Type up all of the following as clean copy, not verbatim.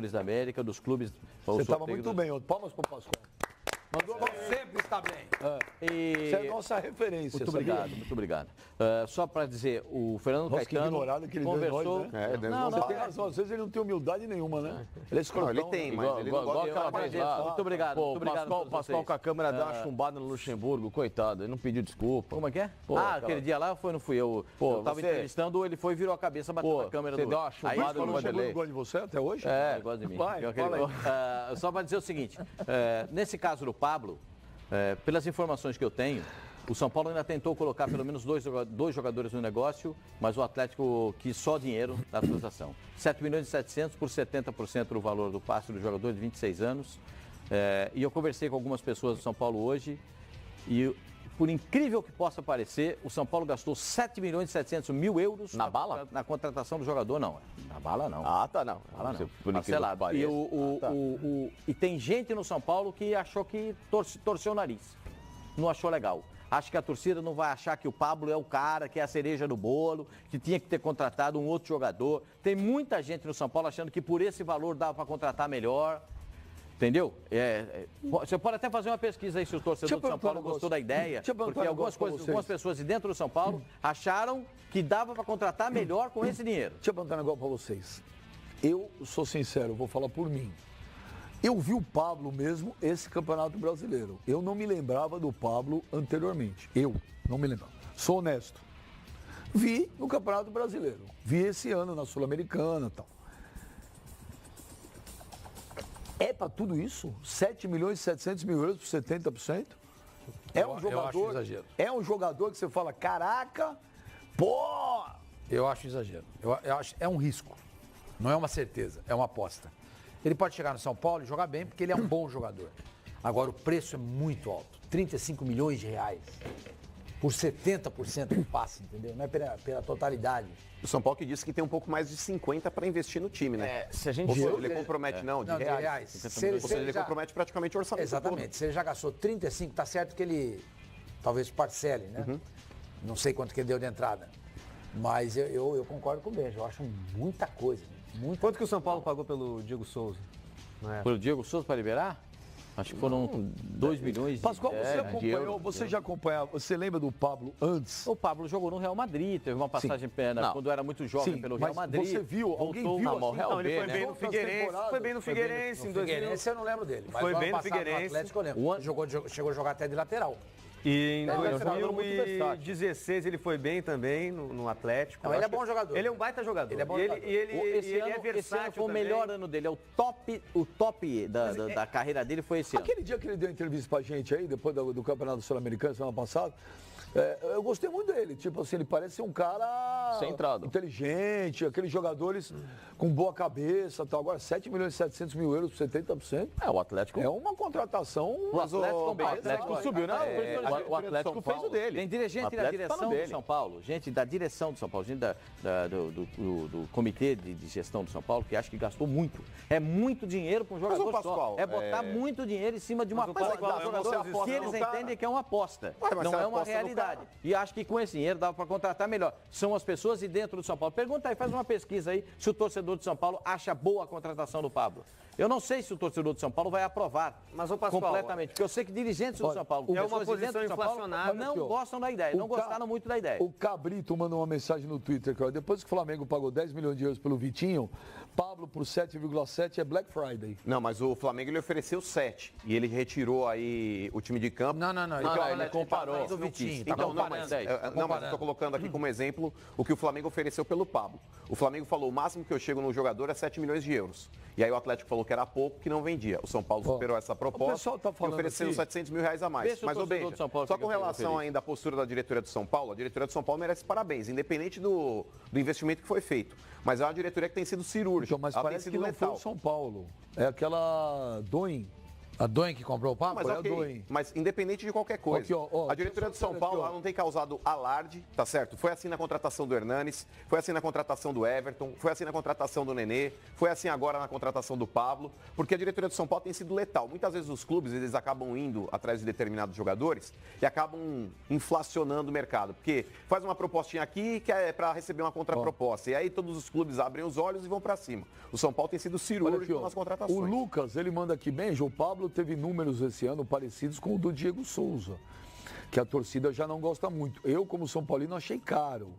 da América, dos clubes. Você estava muito bem, palmas para o Pascoal. Mandou sempre está bem. Você é nossa referência. Muito sabia? obrigado, muito obrigado. Só para dizer, o Fernando Nossa, que Caetano ignorado que ele conversou... deu em nós, né? Não, Você tem razão, às vezes ele não tem humildade nenhuma, né? Ele é escrotão. Ele tem, né? mas ele não igual gosta aquela vez lá. Muito obrigado, Pô, muito obrigado. a todos Pascoal vocês. com a câmera deu uma chumbada no Luxemburgo, coitado, ele não pediu desculpa. Como é que é? Pô, aquele dia lá não fui eu. Pô, eu tava você- entrevistando, ele foi, virou a cabeça, bateu Pô, na câmera você do... deu uma Aí chumbada falou, no Não chegou Vanderlei. no gol de você até hoje? ele gosta de mim. Vai, Pior que ele fala aí. gosta. Só para dizer o seguinte, nesse caso do Pablo, pelas informações que eu tenho, o São Paulo ainda tentou colocar pelo menos dois jogadores no negócio, mas o Atlético quis só dinheiro na transação. 7 milhões e 700 por 70% do valor do passe do jogador de 26 anos. E eu conversei com algumas pessoas do São Paulo hoje e, por incrível que possa parecer, o São Paulo gastou 7 milhões e 700 mil euros Na bala? Na contratação do jogador, não. Na bala, não. Ah, tá, não. Fala não. Por incrível que Parcelado. pareça. E tem gente no São Paulo que achou que torceu o nariz. Não achou legal. Acho que a torcida não vai achar que o Pablo é o cara, que é a cereja do bolo, que tinha que ter contratado um outro jogador. Tem muita gente no São Paulo achando que por esse valor dava para contratar melhor. Entendeu? Você pode até fazer uma pesquisa aí se o torcedor do São Paulo gostou da ideia. Porque algumas pessoas de dentro do São Paulo acharam que dava para contratar melhor com esse dinheiro. Deixa eu perguntar um negócio para vocês. Eu sou sincero, vou falar por mim. Eu vi o Pablo mesmo esse Campeonato Brasileiro. Eu não me lembrava do Pablo anteriormente. Eu não me lembrava. Sou honesto. Vi no Campeonato Brasileiro. Vi esse ano na Sul-Americana e tal. É para tudo isso? 7 milhões e 700 mil euros por 70%? É um Eu acho jogador. exagero. É um jogador que você fala, caraca, pô! Eu acho exagero. Eu acho, é um risco. Não é uma certeza, é uma aposta. Ele pode chegar no São Paulo e jogar bem porque ele é um bom jogador. Agora o preço é muito alto. 35 milhões de reais. Por 70% do passe, entendeu? Não é pela totalidade. O São Paulo que disse que tem um pouco mais de 50 para investir no time, né? Se a gente Ou seja, for- ele compromete, não, de reais. Se Ou seja, ele compromete praticamente o orçamento Exatamente. Se ele já gastou 35, tá certo que ele talvez parcele, né? Não sei quanto que ele deu de entrada. Mas eu concordo com o Benja. Eu acho muita coisa. Muita. Quanto que o São Paulo pagou pelo Diego Souza? Pelo Diego Souza para liberar? Acho que foram 2 milhões Pascoal, você de acompanhou, euros. você já acompanhava, você lembra do Pablo antes? O Pablo jogou no Real Madrid, teve uma passagem pena Não. quando era muito jovem Sim, pelo mas Real Madrid. você viu, alguém voltou viu na assim? Real Não, ele B, foi né? bem no Quantas Figueirense. temporadas? Foi bem no Figueirense em 2000. Figueirense eu não lembro dele. Mas Foi o ano bem no passado Figueirense. Atlético eu lembro. Chegou a jogar até de lateral. E em jogador muito versátil. 2016 ele foi bem também no Atlético. Não, ele é Acho que bom jogador. Ele é um baita jogador. Ele é bom e jogador. Esse ele ano, é versátil esse ano foi o também. melhor ano dele, é o top da carreira dele foi esse ano. Aquele dia que ele deu entrevista pra gente aí, depois do Campeonato Sul-Americano, semana passada, eu gostei muito dele. Tipo assim, ele parece ser um cara Centrado. inteligente, aqueles jogadores com boa cabeça e tal. Agora, 7 milhões e 700 mil euros por 70%. O Atlético. É uma contratação. O Atlético subiu, né? O Atlético fez o dele. Tem dirigente O da Atlético tá no direção do dele. São Paulo, gente da direção do São Paulo, gente do comitê de gestão do São Paulo, que acha que gastou muito. É muito dinheiro para um jogador o Pascoal, só. É botar muito dinheiro em cima de uma aposta. Pascoal, Jogador você aposta que eles no cara. entendem que é uma aposta. Ué, mas Não você é uma aposta no realidade. cara. E acho que com esse dinheiro dava para contratar melhor. São as pessoas de dentro do São Paulo. Pergunta aí, faz uma pesquisa aí se o torcedor de São Paulo acha boa a contratação do Pablo. Eu não sei se o torcedor de São Paulo vai aprovar Mas, ô, Pascoal, completamente, porque eu sei que dirigentes do São Paulo, é uma pessoas de dentro posição do São Paulo, inflacionada, não aqui, ó. gostam da ideia, não gostaram muito da ideia. O Cabrito mandou uma mensagem no Twitter, que ó, depois que o Flamengo pagou 10 milhões de euros pelo Vitinho, Pablo por 7,7 é Black Friday. Não, mas o Flamengo ele ofereceu 7 e ele retirou aí o time de campo. Não. Ele comparou. Do Vitinho. Tá Então, não, comparando. mas, não, mas eu estou colocando aqui como exemplo o que o Flamengo ofereceu pelo Pablo. O Flamengo falou, o máximo que eu chego no jogador é 7 milhões de euros. E aí o Atlético falou que era pouco, que não vendia. O São Paulo superou essa o proposta pessoal tá e falando ofereceu aqui- 700 mil reais a Vê mais. se o Mas, ô torcedor Benja, do São Paulo só fica com relação feliz. ainda à postura da diretoria do São Paulo, a diretoria do São Paulo merece parabéns, independente do investimento que foi feito. Mas é uma diretoria que tem sido cirúrgica, Então, mas ela tem parece sido que não foi letal. o São Paulo. É aquela Doin. A Doen que comprou o Pablo? Mas, Foi a ok, Doen. mas independente de qualquer coisa, Aqui, ó, a diretoria do São Paulo ela não tem causado alarde, tá certo? Foi assim na contratação do Hernanes, foi assim na contratação do Everton, foi assim na contratação do Nenê, foi assim agora na contratação do Pablo, porque a diretoria do São Paulo tem sido letal. Muitas vezes os clubes eles acabam indo atrás de determinados jogadores e acabam inflacionando o mercado, porque faz uma propostinha aqui que é para receber uma contraproposta, e aí todos os clubes abrem os olhos e vão para cima. O São Paulo tem sido Olha cirúrgico aqui, ó, nas contratações. o Lucas, ele manda aqui, Benja, o Pablo teve números esse ano parecidos com o do Diego Souza, que a torcida já não gosta muito. Eu, como São Paulino, achei caro.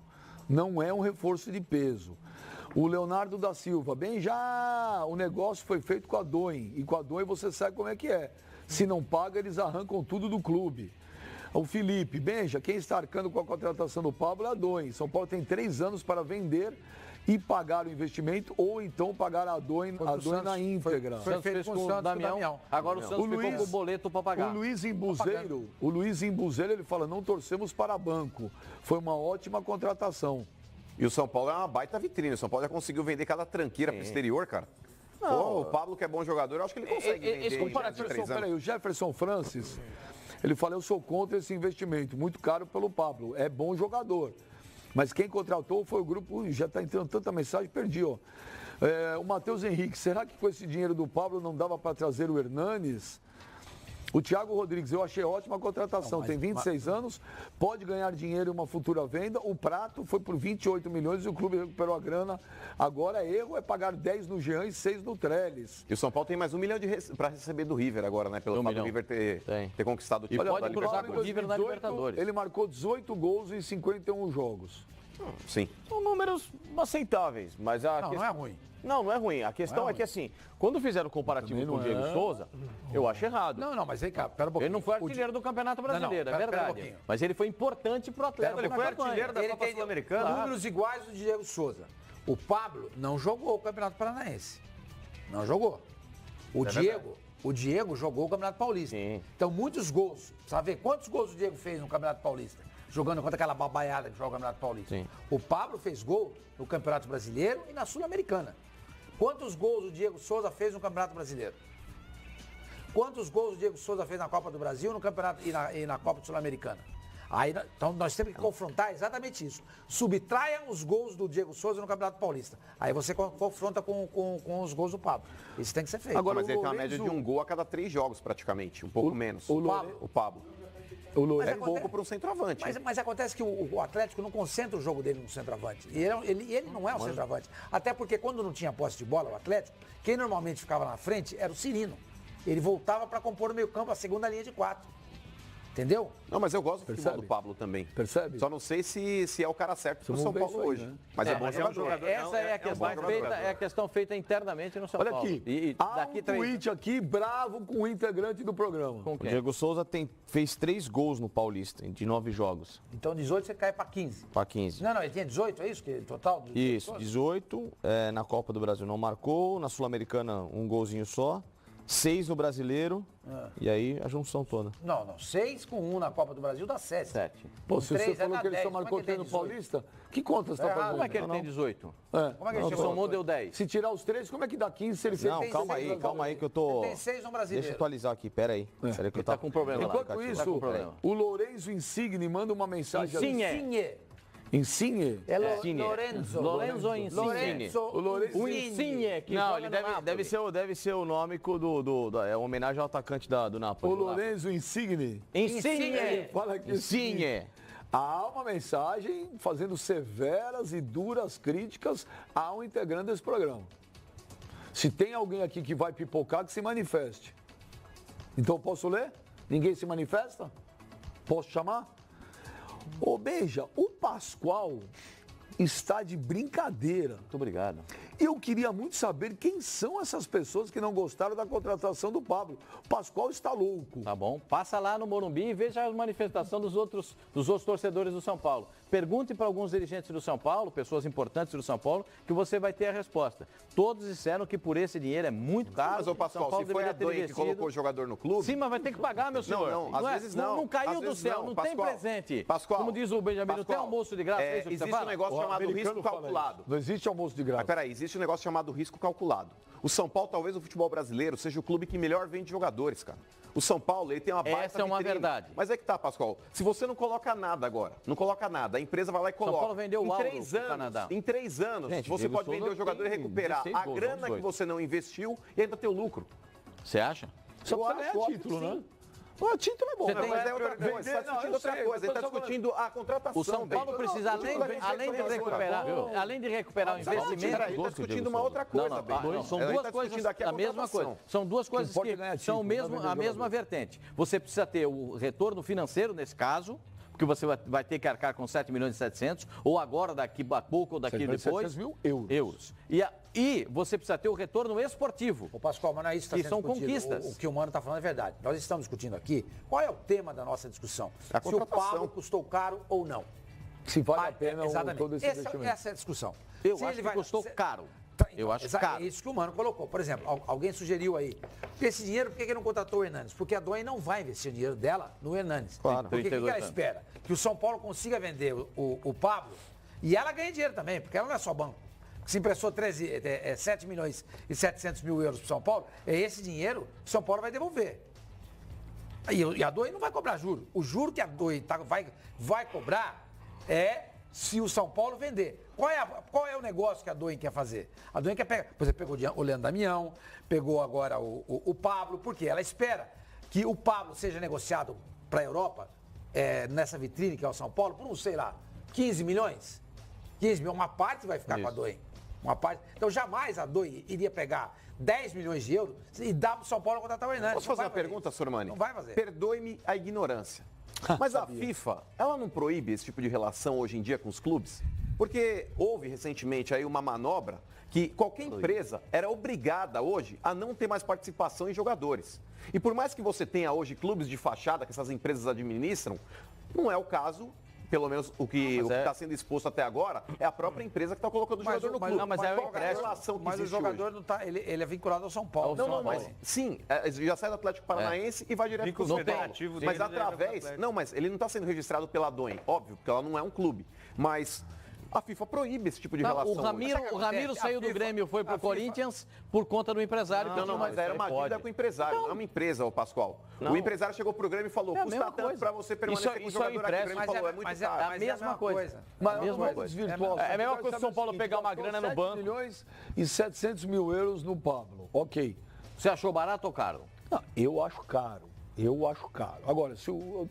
Não é um reforço de peso. O Leonardo da Silva, bem, já o negócio foi feito com a Doen, e com a Doen você sabe como é que é. Se não paga, eles arrancam tudo do clube. O Felipe, Benja, quem está arcando com a contratação do Pablo é a Doen. São Paulo tem 3 anos para vender e pagar o investimento, ou então pagar a Doen na íntegra. Foi Santos feito fez com com o o Santos, Damião. com o Damião. Agora o Santos O ficou Luiz- com o boleto para pagar. O Luiz Imbuzeiro, ele fala, não torcemos para banco. Foi uma ótima contratação. E o São Paulo é uma baita vitrine. O São Paulo já conseguiu vender cada tranqueira pro exterior, cara. Pô, o Pablo, que é bom jogador, eu acho que ele consegue vender esse em comparativo, 3 anos. Peraí, o Jefferson Francis, ele fala, eu sou contra esse investimento, muito caro pelo Pablo, é bom jogador. Mas quem contratou foi o grupo, já está entrando tanta mensagem, perdi, ó. O Matheus Henrique, será que com esse dinheiro do Pablo não dava para trazer o Hernanes? O Thiago Rodrigues, eu achei ótima a contratação, tem 26 anos, pode ganhar dinheiro em uma futura venda. O Prato foi por 28 milhões e o clube recuperou a grana. Agora, erro é pagar 10 no Jean e 6 no Trellis. E o São Paulo tem mais 1 milhão para receber do River agora, né? Pelo 1 fato do milhão. River Tem. ter conquistado o E título pode da cruzar Libertadores. com o River na Libertadores. Ele marcou 18 gols em 51 jogos. Sim. São números aceitáveis, mas a Não, não é ruim. Não é ruim. A questão é que, assim, quando fizeram o comparativo com o Diego Souza, eu acho errado. Não, mas vem cá, pera um pouquinho. Ele não foi artilheiro do Campeonato Brasileiro, Não, é pera um verdade. pouquinho. Mas ele foi importante pro Atlético. Ele na foi campanha. artilheiro da Copa tem Sul-Americana. números iguais do Diego Souza. O Pablo não jogou o Campeonato Paranaense. Não jogou. O Diego jogou o Campeonato Paulista. Sim. Então, muitos gols. Sabe ver quantos gols o Diego fez no Campeonato Paulista? Jogando contra aquela babaiada que joga o Campeonato Paulista. Sim. O Pablo fez gol no Campeonato Brasileiro e na Sul-Americana. Quantos gols o Diego Souza fez no Campeonato Brasileiro? Quantos gols o Diego Souza fez na Copa do Brasil no Campeonato e na Copa Sul-Americana? Então nós temos que confrontar exatamente isso. Subtraia os gols do Diego Souza no Campeonato Paulista. Aí você confronta com os gols do Pablo. Isso tem que ser feito. Agora, Mas ele tem uma Lorenzo- média de 1 gol a cada 3 jogos, praticamente. Um pouco menos. o O Pablo. O Lore- É pouco para um centroavante. Mas acontece que o Atlético não concentra o jogo dele no centroavante. E ele não é um centroavante. Até porque quando não tinha posse de bola, o Atlético, quem normalmente ficava na frente era o Cirino. Ele voltava para compor o meio-campo, a segunda linha de 4. Entendeu? Não, mas eu gosto do futebol Percebe? do Pablo também. Percebe? Só não sei se é o cara certo pro Vamos São ver Paulo isso aí, hoje. né? Mas é bom Mas jogador. Essa é a questão bom feita, jogador. é a questão feita internamente no São Olha Paulo. aqui, E há daqui um 3 tweet aqui bravo com o integrante do programa. com O quem? Diego Souza fez 3 gols no Paulista, de 9 jogos, Então 18 você cai para 15. para 15. Não, ele tinha 18, é isso? Que total? do Diego Isso, Souza? 18, na Copa do Brasil não marcou, na Sul-Americana um golzinho só, 6 no Brasileiro, e aí a junção toda. Não, 6 com 1 na Copa do Brasil dá 7. 7. Pô, se você Três, falou dá que ele 10, só como é marcou que tem 3 no 18? Paulista, que conta você tá fazendo? Como é que ele tem 18? É. Como é que ele Não, chegou? Somou, deu 10. Se tirar os 3, como é que dá 15 se ele fez Não, tem calma seis aí, no calma aí que eu tô... Ele tem 6 no Brasileiro. Deixa eu atualizar aqui, pera aí. Pera aí que eu tá com problema lá. Enquanto Tá com isso, problema. o Lourenço Insigne manda uma mensagem Insigne. Insigne? É Insigne. Lorenzo. Lorenzo Insigne. Lorenzo. O Lourenço O Insigne que Não, joga ele no Napoli. deve ser o nome é uma homenagem ao atacante do Napoli. O Lourenço Insigne. Insigne. Fala aqui. Insigne. Há uma mensagem fazendo severas e duras críticas ao integrante desse programa. Se tem alguém aqui que vai pipocar, que se manifeste. Então eu posso ler? Ninguém se manifesta? Posso chamar? Ô, Beija, o Pascoal está de brincadeira. Muito obrigado. Eu queria muito saber quem são essas pessoas que não gostaram da contratação do Pablo. O Pascoal está louco. Tá bom? Passa lá no Morumbi e veja a manifestação dos outros torcedores do São Paulo. Pergunte para alguns dirigentes do São Paulo, pessoas importantes do São Paulo, que você vai ter a resposta. Todos disseram que por esse dinheiro é muito caro. Mas, ô Pascoal, São Paulo se foi a deveria ter Doen que investido. colocou o jogador no clube... Sim, mas vai ter que pagar, meu senhor. Não, às vezes não. Não caiu Às do vezes céu, não tem Pascoal. presente. Pascoal. Como diz o Benjamin, não tem Pascoal, almoço de graça, é isso que você existe fala? um negócio O chamado americano risco fala calculado. isso. Não existe almoço de graça. Mas peraí, existe um negócio chamado risco calculado. O São Paulo, talvez o futebol brasileiro, seja o clube que melhor vende jogadores, cara. O São Paulo, ele tem uma baita Essa é uma vitrine. verdade. Mas é que tá, Pascoal. Se você não coloca nada agora, não coloca nada, a empresa vai lá e coloca. Paulo vendeu o em Aldo 3 pro anos, Canadá. Em 3 anos, Gente, você Diego pode vender Souza o jogador e tem recuperar 16 a gols, grana vamos que dois. você não investiu e ainda ter o lucro. Você acha? Só Eu precisa acho, ganhar óbvio título, que né? sim. O título é bom. Você né? tem- Mas é outra Vender- coisa, você está não, discutindo eu outra sei, coisa, ele eu está tô falando- discutindo a contratação. O São Paulo dele. precisa, além de recuperar o investimento... Ele está discutindo uma outra coisa, Bem. São Ele duas tá coisas, discutindo aqui a mesma contratação. coisa. São duas coisas importa é que ganhar são título, não é a vender mesma jogador. vertente. Você precisa ter o retorno financeiro nesse caso, porque você vai ter que arcar com 7 milhões e 700, ou agora, daqui a pouco, ou daqui 700 depois... mil euros. E você precisa ter o retorno esportivo. Ô Pascoal, mas não é isso que Que está sendo são discutido. conquistas. O que o Mano está falando é verdade. Nós estamos discutindo aqui qual é o tema da nossa discussão. A Se o contratação. Pablo custou caro ou não. Se vale a pena exatamente. todo esse investimento. Essa é a discussão. Eu Se acho ele que vai- custou se- caro. Tá, Eu então, acho caro. É isso que o Mano colocou. Por exemplo, alguém sugeriu aí. Esse dinheiro, por que ele não contratou o Hernanes? Porque a Doen não vai investir o dinheiro dela no Hernanes. Claro. Porque o que 32 ela anos. espera? Que o São Paulo consiga vender o Pablo e ela ganhe dinheiro também, porque ela não é só banco. Se emprestou 7 milhões e 700 mil euros para o São Paulo, é esse dinheiro que o São Paulo vai devolver. E a Doi não vai cobrar juro. O juro que a Doi vai cobrar é se o São Paulo vender. Qual é o negócio que a Doi quer fazer? A Doi quer pegar, por exemplo, pegou o Leandro Damião, pegou agora o Pablo, porque ela espera que o Pablo seja negociado para a Europa, nessa vitrine que é o São Paulo, por, sei lá, 15 milhões. 15 milhões, uma parte vai ficar com a Doi. Uma parte. Então jamais a Doi iria pegar 10 milhões de euros e dar para o São Paulo contratar o Hernanes. Posso Não fazer vai uma pergunta, Sormani? Não vai fazer. Perdoe-me a ignorância. Mas a FIFA, ela não proíbe esse tipo de relação hoje em dia com os clubes? Porque houve recentemente aí uma manobra que qualquer empresa era obrigada hoje a não ter mais participação em jogadores. E por mais que você tenha hoje clubes de fachada que essas empresas administram, não é o caso. Pelo menos o que está sendo exposto até agora é a própria empresa que está colocando o jogador no clube. não, mas é o qual é a empréstimo. relação que Mas o existe jogador hoje? não tá, ele é vinculado ao São Paulo. Não, mas sim, já sai do Atlético Paranaense e vai direto para o Vínculo São Paulo. federativo Mas dele é através, Atlético. não, mas ele não está sendo registrado pela Doen, óbvio, porque ela não é um clube. Mas a FIFA proíbe esse tipo de relação. O Ramiro, Sabe o que o Ramiro acontece? saiu A do FIFA Grêmio e foi pro a FIFA Corinthians por conta do empresário. Não, mas era uma dívida com o empresário, não é uma empresa, ô Pascoal. O empresário chegou pro Grêmio e falou, É a custa mesma tanto coisa. para você permanecer com o Isso é jogador aqui. O empréstimo. Grêmio falou, é muito caro. a mesma coisa. Mas A mesma vamos coisa. desvirtuar o É a mesma assunto. coisa o São Paulo pegar uma grana no 7 banco. milhões e 700 mil euros no Pablo. Ok. Você achou barato ou caro? Não, eu acho caro. Eu acho caro. Agora,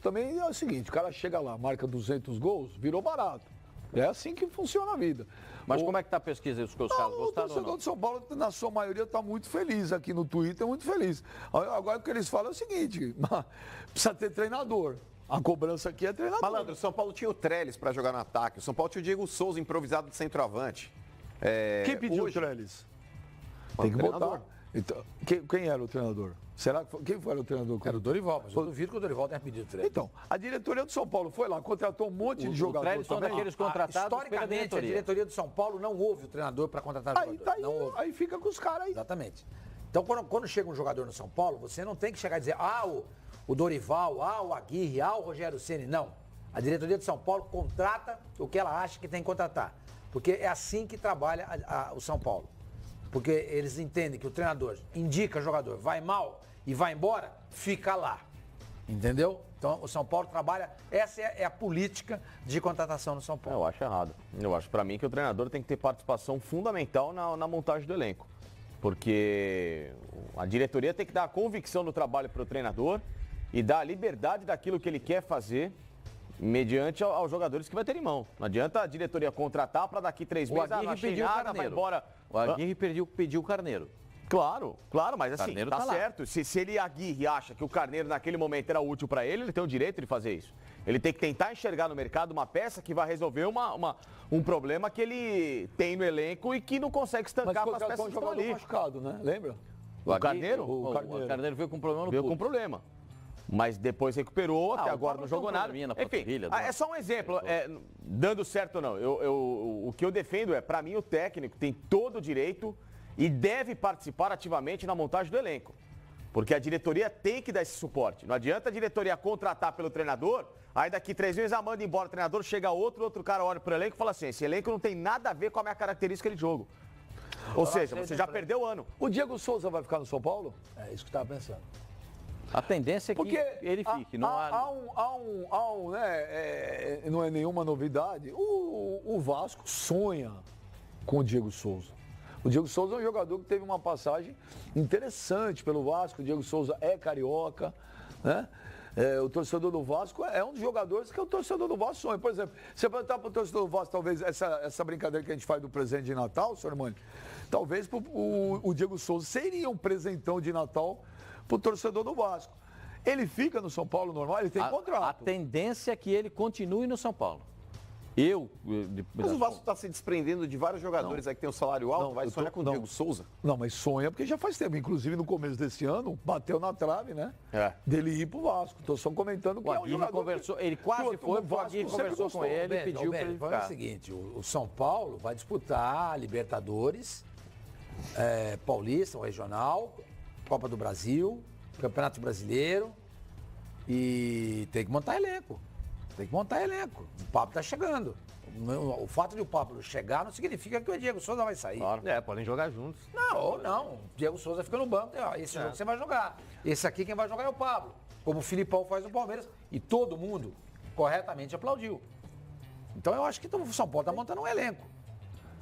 também é o seguinte, o cara chega lá, marca 200 gols, virou barato. É assim que funciona a vida. Mas como é que tá a pesquisa? Os seus casos O gostaram ou torcedor não? de São Paulo, na sua maioria, está muito feliz aqui no Twitter, muito feliz. Agora o que eles falam é o seguinte, precisa ter treinador. A cobrança aqui é treinador. Malandro, o São Paulo tinha o Trellis para jogar no ataque. O São Paulo tinha o Diego Souza improvisado de centroavante. Quem pediu hoje- o Trellis? O Tem que treinador. botar. Então, quem era o treinador? Será que quem foi o treinador? Era o Dorival, mas eu duvido que o Dorival tenha pedido treino. Então, a diretoria do São Paulo foi lá, contratou um monte de jogador Trellis são também. daqueles contratados pela Historicamente, a diretoria. diretoria do São Paulo não houve o treinador para contratar Aí, jogador. tá aí, não houve. aí fica com os caras aí. Exatamente. Então, quando chega um jogador no São Paulo, você não tem que chegar e dizer, o Dorival, o Aguirre, o Rogério Ceni. Não. A diretoria de São Paulo contrata o que ela acha que tem que contratar. Porque é assim que trabalha o São Paulo. Porque eles entendem que o treinador indica o jogador, vai mal e vai embora, fica lá. Entendeu? Então, o São Paulo trabalha, essa é a política de contratação no São Paulo. Eu acho errado. Eu acho para mim que o treinador tem que ter participação fundamental na montagem do elenco. Porque a diretoria tem que dar a convicção do trabalho para o treinador e dar a liberdade daquilo que ele quer fazer mediante aos jogadores que vai ter em mão. Não adianta a diretoria contratar para daqui 3 O meses, não Aguirre achei pediu o nada, vai Carneiro. embora. O Aguirre pediu o Carneiro. Claro, mas assim, Carneiro tá tá lá. certo. Se ele, Aguirre, acha que o Carneiro naquele momento era útil para ele, ele tem o direito de fazer isso. Ele tem que tentar enxergar no mercado uma peça que vai resolver um problema que ele tem no elenco e que não consegue Mas estancar com as contratou peças um que estão jogador ali. machucado, né? Lembra? O Carneiro? O O Carneiro veio com problema no Veio com pulso. problema. Mas depois recuperou, até o agora Pablo não tem jogou um nada. probleminha na Enfim, panturrilha, é só um exemplo. Dando certo ou não. O que eu defendo para mim, o técnico tem todo o direito e deve participar ativamente na montagem do elenco. Porque a diretoria tem que dar esse suporte. Não adianta a diretoria contratar pelo treinador, aí daqui 3 meses manda embora o treinador, chega outro cara olha pro elenco e fala assim, esse elenco não tem nada a ver com a minha característica de jogo. Ou seja, você já perdeu o ano. O Diego Souza vai ficar no São Paulo? É isso que eu estava pensando. A tendência é que Porque ele fique. Não não é nenhuma novidade. O Vasco sonha com o Diego Souza. O Diego Souza é um jogador que teve uma passagem interessante pelo Vasco. O Diego Souza é carioca, né? O torcedor do Vasco é um dos jogadores que o torcedor do Vasco sonha. Por exemplo, você perguntar para o torcedor do Vasco, talvez, essa brincadeira que a gente faz do presente de Natal, senhor Armani, talvez o Diego Souza seria um presentão de Natal para o torcedor do Vasco. Ele fica no São Paulo normal, ele tem contrato. A tendência é que ele continue no São Paulo. Mas o Vasco está se desprendendo de vários jogadores aí que tem um salário alto, vai sonhar com o Diego Souza? Não, mas sonha porque já faz tempo. Inclusive, no começo desse ano, bateu na trave, né? Dele ir pro Vasco. Estou só comentando que O Aguirre conversou, ele quase foi, o Aguirre conversou com ele e pediu para ele É o ficar. seguinte, o São Paulo vai disputar a Libertadores, Paulista, o Regional, Copa do Brasil, Campeonato Brasileiro e tem que montar elenco. Tem que montar elenco. O Pablo está chegando. O fato de o Pablo chegar não significa que o Diego Souza vai sair. Claro. Podem jogar juntos. Não. O Diego Souza fica no banco. Esse jogo você vai jogar. Esse aqui quem vai jogar é o Pablo. Como o Filipão faz no Palmeiras. E todo mundo corretamente aplaudiu. Então eu acho que o São Paulo está montando um elenco.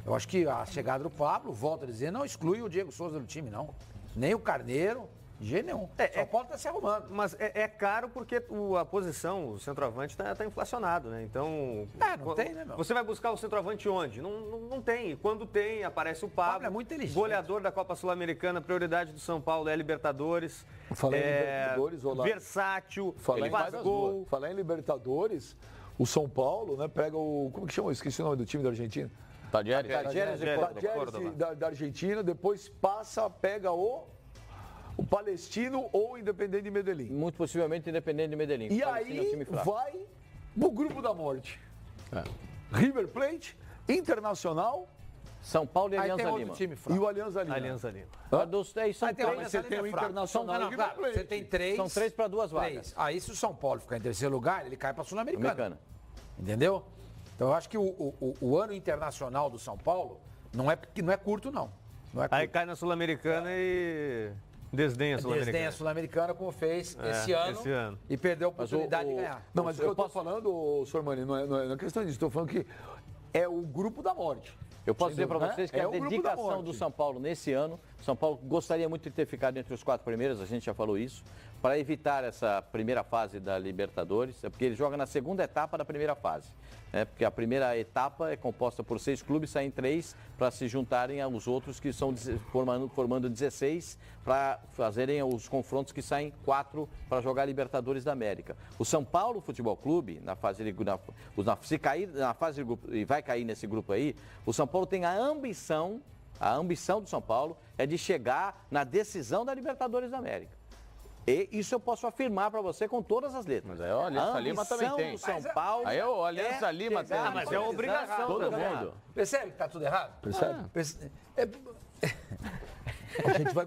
Eu acho que a chegada do Pablo, volto a dizer, não exclui o Diego Souza do time, não. Nem o Carneiro. De jeito nenhum. São Paulo está se arrumando. Mas é caro porque a posição, o centroavante está inflacionado, né? Então. Não tem, né, meu? Você vai buscar o centroavante onde? Não tem. E quando tem, aparece o Pablo. É muito inteligente. Goleador da Copa Sul-Americana, prioridade do São Paulo é Libertadores. Falar em Libertadores, olá. Versátil, Falar faz gol. Falar em Libertadores, o São Paulo, né, pega o. Como que chama? Eu esqueci o nome do time da Argentina. Tadieres. Tadieres da Argentina, depois pega o Palestino ou Independente de Medellín. Muito possivelmente Independente de Medellín. E Palestino é um aí time fraco. vai pro grupo da morte. River Plate, Internacional São Paulo e Aí Alianza tem outro Lima. time e fraco. o Alianza Lima. Aliança Lima. São Aí tem o três. Você tem o Internacional e o River Plate. Você tem três. São três para duas vagas. Aí se o São Paulo ficar em terceiro lugar, ele cai para a Sul-Americana. Americana. Entendeu? Então eu acho que o ano internacional do São Paulo não é curto, não. Não é curto. Aí cai na Sul-Americana e desdenha a Sul-Americana. Desdenha a Sul-Americana, como fez esse ano. E perdeu a oportunidade de ganhar. Não, mas o que eu tô falando, senhor Mani, não é questão disso. Estou falando que é o grupo da morte. Eu posso dizer para Né? vocês que É a o grupo da dedicação morte. do São Paulo nesse ano, São Paulo gostaria muito de ter ficado entre os 4 primeiros, a gente já falou isso, para evitar essa primeira fase da Libertadores, porque ele joga na segunda etapa da primeira fase. Porque a primeira etapa é composta por 6 clubes, saem 3 para se juntarem aos outros que estão formando 16 para fazerem os confrontos que saem 4 para jogar Libertadores da América. O São Paulo Futebol Clube, se cair na fase de grupo, e vai cair nesse grupo aí, o São Paulo tem a ambição do São Paulo é de chegar na decisão da Libertadores da América. E isso eu posso afirmar para você com todas as letras. Mas aí o Aliança Lima também tem. Do São Paulo Aí o Aliança Lima tem. chegar mas é uma obrigação todo também. mundo. Percebe que tá tudo errado? Percebe?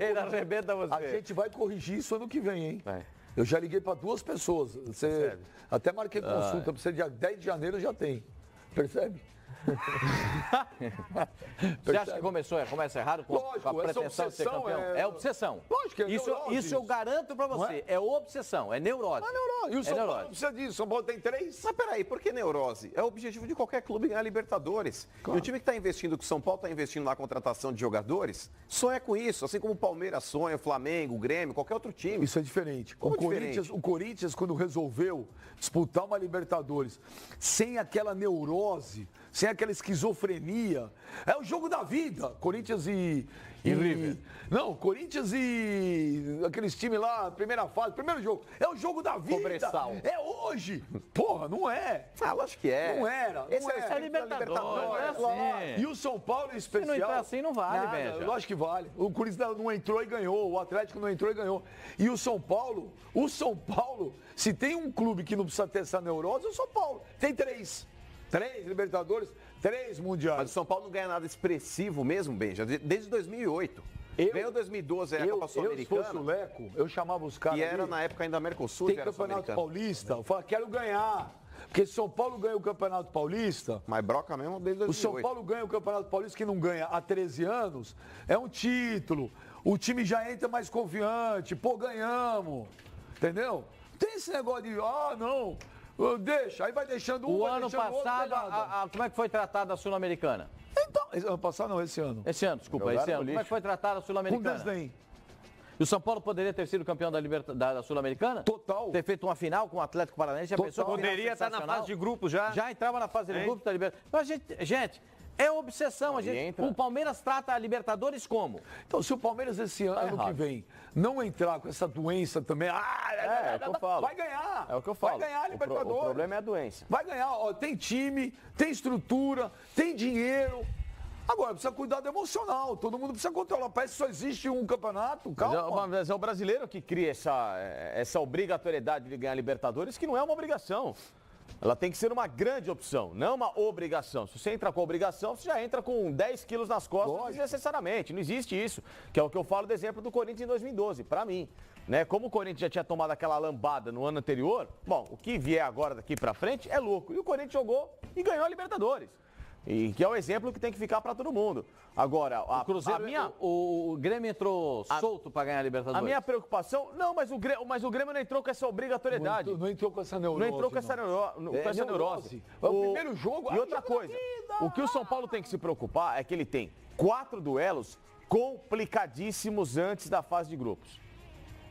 Ele arrebenta você. A gente vai corrigir isso ano que vem, hein? Vai. Eu já liguei para 2 pessoas. Até marquei consulta para você, dia 10 de janeiro já tem. Percebe? Você acha que começa errado com Lógico, a essa pretensão de ser obsessão campeão? É obsessão. Lógico que é neurose isso eu isso. garanto para você. É obsessão, é neurose. E o São Paulo neurose. não precisa disso. São Paulo tem 3. Mas peraí, por que neurose? É o objetivo de qualquer clube ganhar Libertadores. E o time que está investindo, que o São Paulo está investindo na contratação de jogadores, sonha com isso. Assim como o Palmeiras sonha, o Flamengo, o Grêmio, qualquer outro time. Isso é diferente. Como O Corinthians, quando resolveu disputar uma Libertadores sem aquela neurose, sem aquela esquizofrenia, é o jogo da vida. Corinthians e River. Não, Corinthians e aqueles times lá, primeira fase, primeiro jogo. É o jogo da vida. Cobressal. É hoje. Porra, não é. Ah, lógico que é. Não era. Esse Não é o era. espírito da Libertadores, Libertadores. é assim. E o São Paulo em especial. não entrar assim, não vale, nada, Benja. lógico que vale. O Corinthians não entrou e ganhou. O Atlético não entrou e ganhou. E o São Paulo, se tem um clube que não precisa ter essa neurose, é o São Paulo. Tem 3. 3 Libertadores, 3 Mundiais. Mas o São Paulo não ganha nada expressivo mesmo, Benja, desde 2008. Ganhou 2012 a Copa Se fosse o Sul-Americana. Leco, eu chamava os caras. E era ali, na época ainda Mercosul, tem que era Campeonato Sul-Americano. Paulista. Eu falava, quero ganhar. Porque se São Paulo ganha o Campeonato Paulista, Mas broca mesmo desde 2008. o São Paulo ganha o Campeonato Paulista, que não ganha há 13 anos, é um título. O time já entra mais confiante, pô, ganhamos. Entendeu? Tem esse negócio de, não, deixa, aí vai deixando um, O vai ano deixando passado, outro, como é que foi tratada a Sul-Americana? Então, ano passado não, esse ano. Esse ano, desculpa, Jogaram esse ano. no Como é que foi tratada a Com Sul-Americana? desdém. E o São Paulo poderia ter sido campeão da Sul-Americana? Total. Ter feito uma final com o Atlético Paranaense? Já Total. pensou que final Poderia estar na sensacional? fase de grupo já. Já entrava na fase de grupo da Libertadores. Mas, gente, é obsessão. A gente, entra. o Palmeiras trata a Libertadores como? Então, se o Palmeiras esse ano que errado. vem não entrar com essa doença também, É o que eu falo. vai ganhar. É o que eu falo. Vai ganhar a O Libertadores. problema é a doença. Vai ganhar, ó, tem time, tem estrutura, tem dinheiro. Agora, precisa cuidar do emocional. Todo mundo precisa controlar. Parece que só existe um campeonato. Calma. Mas é o brasileiro que cria essa obrigatoriedade de ganhar Libertadores, que não é uma obrigação. Ela tem que ser uma grande opção, não uma obrigação. Se você entra com obrigação, você já entra com 10 quilos nas costas desnecessariamente. Não existe isso, que é o que eu falo do exemplo do Corinthians em 2012, para mim. Né? Como o Corinthians já tinha tomado aquela lambada no ano anterior, bom, o que vier agora daqui para frente é lucro. E o Corinthians jogou e ganhou a Libertadores. E que é o exemplo que tem que ficar para todo mundo. Agora, O Cruzeiro, o Grêmio entrou solto para ganhar a Libertadores. A minha preocupação, não, mas o Grêmio não entrou com essa obrigatoriedade. Não entrou com essa neurose. Não entrou com essa neurose. É o primeiro jogo. E outra coisa, o que o São Paulo tem que se preocupar é que ele tem 4 duelos complicadíssimos antes da fase de grupos.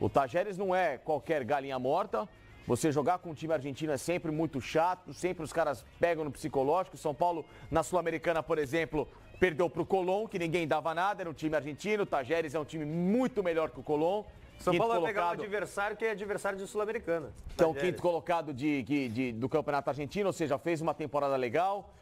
O Tajeres não é qualquer galinha morta. Você jogar com um time argentino é sempre muito chato, sempre os caras pegam no psicológico. São Paulo, na Sul-Americana, por exemplo, perdeu para o Colón, que ninguém dava nada, era um time argentino. O Tajeres é um time muito melhor que o Colón. São Paulo vai pegar um adversário que é adversário de Sul-Americana. Que é o quinto colocado do Campeonato Argentino, ou seja, fez uma temporada legal.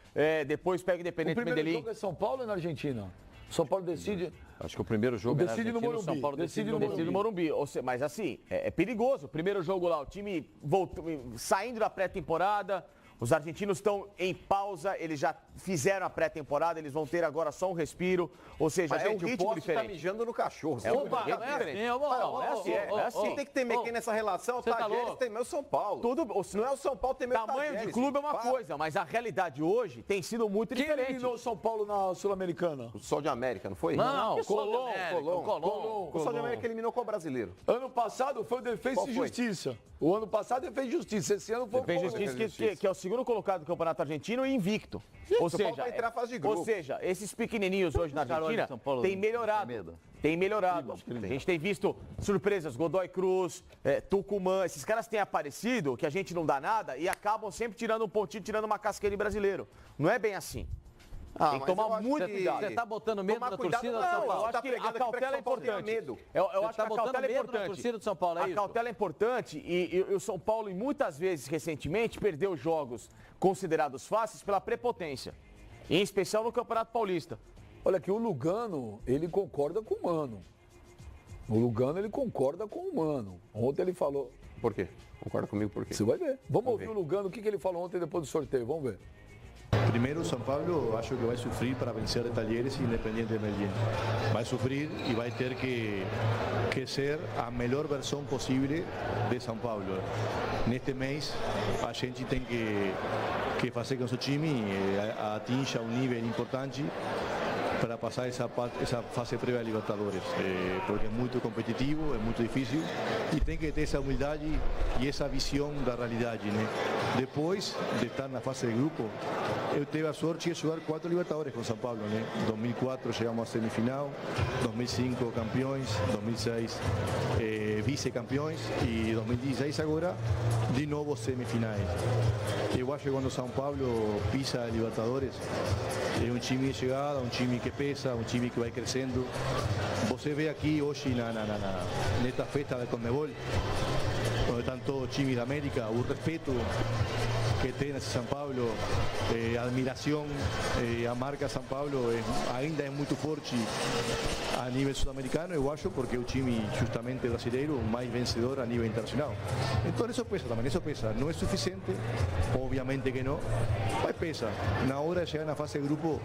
Depois pega o O Independente primeiro Medellín. jogo é São Paulo ou na Argentina? São Paulo decide. Acho que o primeiro jogo Decide no Argentina, Morumbi. São Paulo decide no Decide no Morumbi. Mas assim, é perigoso. Primeiro jogo lá, o time saindo da pré-temporada. Os argentinos estão em pausa, eles já fizeram a pré-temporada, eles vão ter agora só um respiro. Ou seja, Mas, é um gente, o ritmo Posse tá diferente. mijando no cachorro. É um Opa, jeito diferente. É assim. Tem que ter meio nessa relação. O Você tá Tajeres louco? tem meu São Paulo. Se Não é o São Paulo, tem meu tamanho Tajeres, de clube é uma para. coisa, mas a realidade hoje tem sido muito Quem diferente. eliminou o São Paulo na Sul-Americana? O Sol de América, não foi? Não, Colón. O Sol de América eliminou com o brasileiro. Ano passado foi o Defensa Qual e foi? Justiça. O ano passado ele fez Justiça. Esse ano foi o Fez Colón. justiça que é o segundo colocado do Campeonato Argentino e invicto. Ou São Paulo seja, vai entrar na fase de grupo. ou seja, esses pequenininhos hoje na Carol de Argentina São Paulo têm tem melhorado. medo. Tem melhorado. A gente tem visto surpresas, Godoy Cruz, Tucumã, esses caras têm aparecido que a gente não dá nada e acabam sempre tirando um pontinho, tirando uma casquinha de brasileiro. Não é bem assim. Tem que mas tomar eu acho muito que- cuidado. Você tá botando medo Tomar na cuidado, torcida do não, São Eu Paulo? acho que pregando a aqui cautela pra é que São Paulo tenha importante. medo. Eu Você acho tá que a botando cautela é medo na importante. torcida do São Paulo, é A isso? cautela é importante e o São Paulo, muitas vezes, recentemente, perdeu jogos considerados fáceis pela prepotência. Em especial no Campeonato Paulista. Olha aqui, o Lugano, ele concorda com o Mano. O Lugano, ele concorda com o Mano. Ontem ele falou... Por qué? Concorda comigo por quê? Você vai ver. Vamos ouvir o Lugano, o que ele falou ontem depois do sorteio. Vamos ver. Primeiro, São Paulo acho que vai sofrer para vencer a Talleres e Independiente de Medellín. Vai sofrer e vai ter que ser a melhor versão possível de São Paulo. Neste mês, a gente tem que fazer com que o time atinja um nível importante para passar essa fase prévia a Libertadores, porque é muito competitivo, é muito difícil e tem que ter essa humildade e essa visão da realidade, né? Depois de estar na fase de grupo, eu tive a sorte de jogar 4 Libertadores com São Paulo, né? 2004 chegamos à semifinal, 2005 campeões, 2006 vice-campeões e 2016 agora de novo semifinais. Eu acho que quando São Paulo pisa a Libertadores, é um time de chegada, um time que pesa, um time que vai crescendo. Você vê aqui hoje nesta festa da Conmebol, onde estão todos os times da América, o respeito que tem esse São Paulo, a admiração, a marca São Paulo ainda é muito forte a nível sul-americano, eu acho, porque é o time justamente brasileiro mais vencedor a nível internacional. Então isso pesa também, isso pesa. Não é suficiente, obviamente que não, mas pesa. Na hora de chegar na fase de grupo,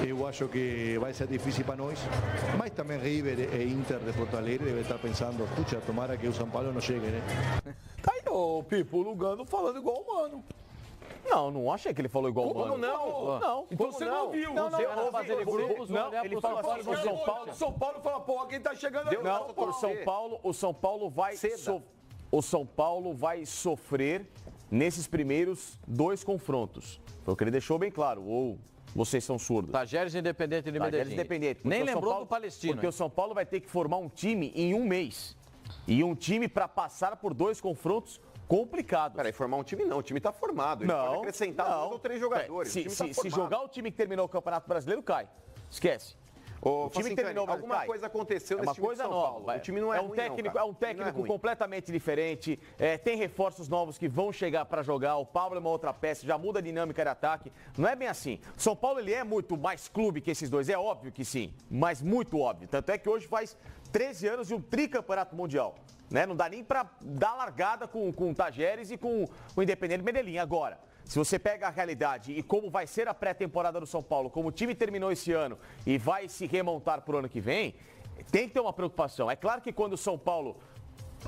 eu acho que vai ser difícil para nós, mas também River e Inter de Porto Alegre devem estar pensando, puxa, tomara que o São Paulo não chegue, né? Tá aí, ô Pipo, o Lugano falando igual o Mano. Não achei que ele falou igual o Mano. Como não? Não. Então você não ouviu. Não, Você não, fazer grupos, não, ele falou assim, o São Paulo... São Paulo fala, pô, quem tá chegando aqui? Não, o São Paulo vai... O São Paulo vai sofrer nesses primeiros 2 confrontos. Foi o que ele deixou bem claro. Ou vocês são surdos. Tajeres Independente de Medellín. Independente. Nem lembrou do Palestino. Porque o São Paulo vai ter que formar um time em 1 mês. E um time para passar por 2 confrontos complicados. Peraí, formar um time não, o time tá formado. Ele pode acrescentar 2 ou 3 jogadores. Se jogar o time que terminou o Campeonato Brasileiro, cai. Esquece. O time terminou, alguma coisa aconteceu nesse time de São Paulo. O time não é ruim, técnico, é um técnico completamente diferente. Tem reforços novos que vão chegar para jogar. O Pablo é uma outra peça, já muda a dinâmica de ataque. Não é bem assim. São Paulo ele é muito mais clube que esses dois, é óbvio que sim, mas muito óbvio. Tanto é que hoje faz 13 anos de um tricampeonato mundial. Né? Não dá nem para dar largada com o Tajeres e com o Independente Medellín. Agora, se você pega a realidade e como vai ser a pré-temporada do São Paulo, como o time terminou esse ano e vai se remontar para o ano que vem, tem que ter uma preocupação. É claro que quando o São Paulo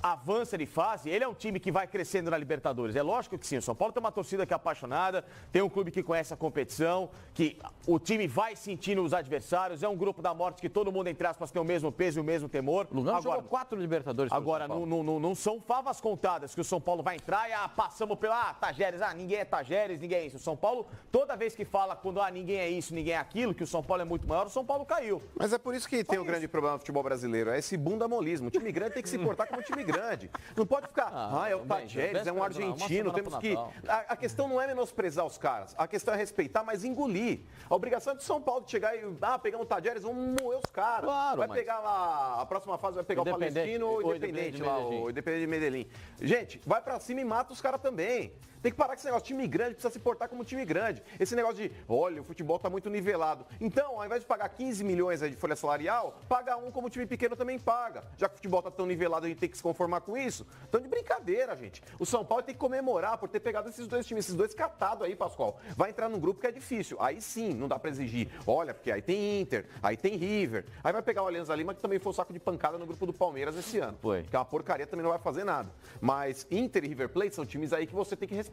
avança de fase, ele é um time que vai crescendo na Libertadores. É lógico que sim, o São Paulo tem uma torcida que é apaixonada, tem um clube que conhece a competição, que o time vai sentindo os adversários, é um grupo da morte que todo mundo, entre aspas, tem o mesmo peso e o mesmo temor. Lugano jogou 4 Libertadores. Agora, não são favas contadas que o São Paulo vai entrar e passamos pela Tajeres, ninguém é Tajeres, ninguém é isso. O São Paulo, toda vez que fala quando ninguém é isso, ninguém é aquilo, que o São Paulo é muito maior, o São Paulo caiu. Mas é por isso que tem o grande problema do futebol brasileiro, é esse bundamolismo. O time grande tem que se portar como time grande. Não pode ficar, é o Tajeres, é um argentino, temos que... A questão não é menosprezar os caras, a questão é respeitar, mas engolir. A obrigação é de São Paulo de chegar e, pegar um Tajeres, vamos moer os caras. Claro, vai pegar lá, a próxima fase vai pegar o Palestino ou o Independente lá, o Independente de Medellín. Gente, vai pra cima e mata os caras também. Tem que parar com esse negócio, time grande precisa se portar como time grande. Esse negócio de, olha, o futebol tá muito nivelado. Então, ao invés de pagar 15 milhões aí de folha salarial, paga um como o time pequeno também paga. Já que o futebol tá tão nivelado, a gente tem que se conformar com isso. Então, de brincadeira, gente. O São Paulo tem que comemorar por ter pegado esses 2 times, esses 2 catados aí, Pascoal. Vai entrar num grupo que é difícil. Aí sim, não dá pra exigir. Olha, porque aí tem Inter, aí tem River. Aí vai pegar o Alianza Lima, que também foi um saco de pancada no grupo do Palmeiras esse ano. Foi. Que é uma porcaria, também não vai fazer nada. Mas Inter e River Plate são times aí que você tem que respeitar.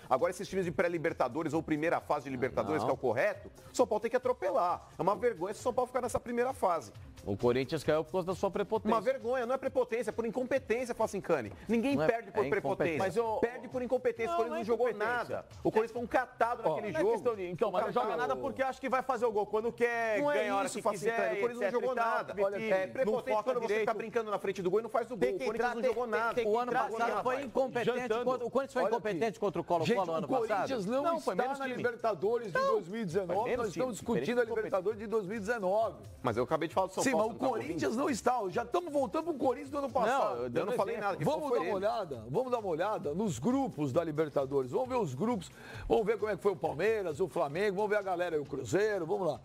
Agora, esses times de pré-Libertadores ou primeira fase de Libertadores, que é o correto, o São Paulo tem que atropelar. É uma vergonha se o São Paulo ficar nessa primeira fase. O Corinthians caiu por causa da sua prepotência. Uma vergonha, não é prepotência, é por incompetência, Facincani. Ninguém perde por prepotência. Mas perde por incompetência. O Corinthians não jogou nada. O Corinthians foi um catado naquele jogo. Então, mas não joga nada porque acha que vai fazer o gol. Quando quer ganhar a hora que quiser, o Corinthians não jogou nada. É prepotente quando você tá brincando na frente do gol e não faz o gol. O Corinthians não jogou nada. O ano passado foi incompetente. O Corinthians foi incompetente contra o Colo-Colo no ano passado. O Corinthians não está na Libertadores de 2019. Nós estamos discutindo a Libertadores de 2019. Mas eu acabei de falar do São Sim, Paulo. mas o Corinthians não está. Já estamos voltando para o Corinthians do ano passado. Eu não falei nada. Vamos dar uma olhada nos grupos da Libertadores. Vamos ver os grupos. Vamos ver como é que foi o Palmeiras, o Flamengo. Vamos ver a galera aí, o Cruzeiro. Vamos lá.